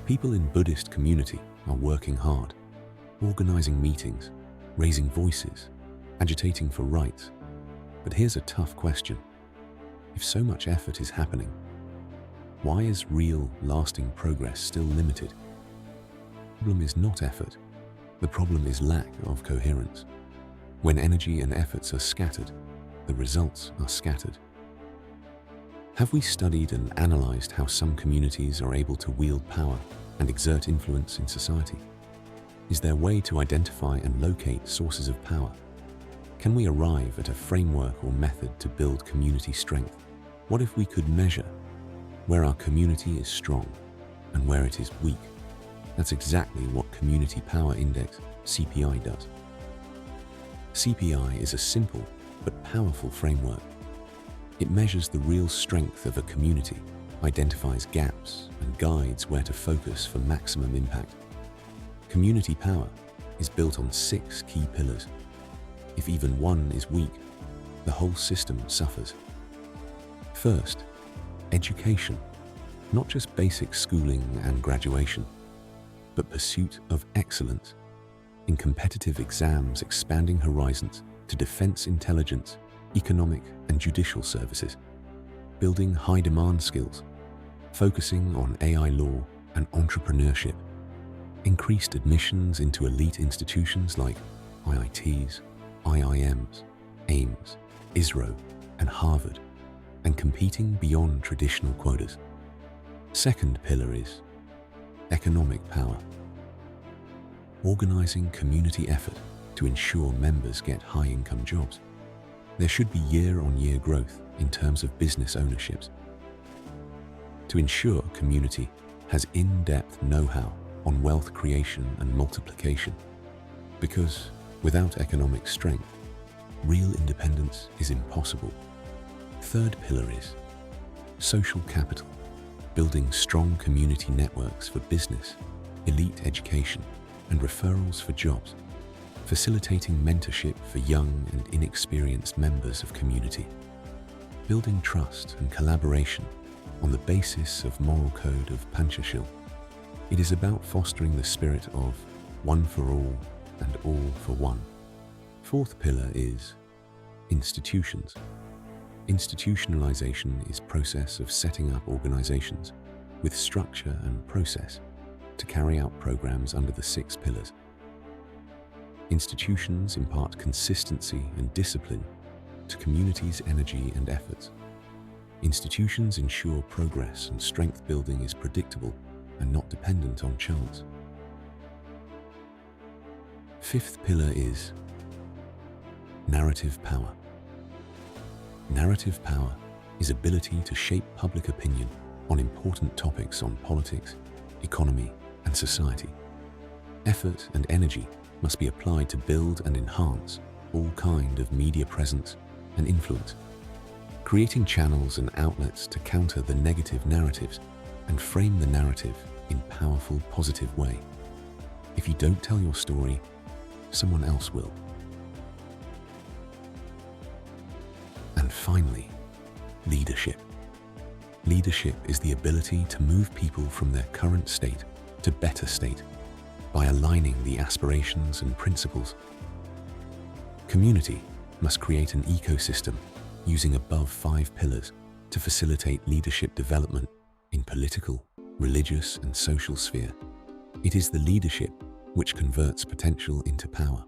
People in Buddhist community are working hard, organizing meetings, raising voices, agitating for rights. But here's a tough question. If so much effort is happening, why is real, lasting progress still limited? The problem is not effort. The problem is lack of coherence. When energy and efforts are scattered, the results are scattered. Have we studied and analyzed how some communities are able to wield power and exert influence in society? Is there a way to identify and locate sources of power? Can we arrive at a framework or method to build community strength? What if we could measure where our community is strong and where it is weak? That's exactly what Community Power Index, CPI, does. CPI is a simple but powerful framework. It measures the real strength of a community, identifies gaps, and guides where to focus for maximum impact. Community power is built on 6 key pillars. If even one is weak, the whole system suffers. First, education. Not just basic schooling and graduation, but pursuit of excellence in competitive exams, expanding horizons to defense intelligence, economic and judicial services, building high-demand skills, focusing on AI law and entrepreneurship, increased admissions into elite institutions like IITs, IIMs, AIMS, ISRO, and Harvard, and competing beyond traditional quotas. Second pillar is economic power. Organizing community effort to ensure members get high-income jobs. There should be year-on-year growth in terms of business ownerships. To ensure community has in-depth know-how on wealth creation and multiplication. Because without economic strength, real independence is impossible. Third pillar is social capital. Building strong community networks for business, elite education, and referrals for jobs, facilitating mentorship for young and inexperienced members of community, building trust and collaboration on the basis of moral code of Panchashil. It is about fostering the spirit of one for all and all for one. Fourth pillar is institutions. Institutionalization is process of setting up organizations with structure and process to carry out programs under the 6 pillars. Institutions impart consistency and discipline to communities' energy and efforts. Institutions ensure progress and strength building is predictable and not dependent on chance. Fifth pillar is narrative power. Narrative power is ability to shape public opinion on important topics on politics, economy, and society. Effort and energy must be applied to build and enhance all kind of media presence and influence, creating channels and outlets to counter the negative narratives and frame the narrative in powerful, positive way. If you don't tell your story, someone else will. And finally, leadership. Leadership is the ability to move people from their current state to better state by aligning the aspirations and principles. Community must create an ecosystem using above 5 pillars to facilitate leadership development in political, religious, and social sphere. It is the leadership which converts potential into power.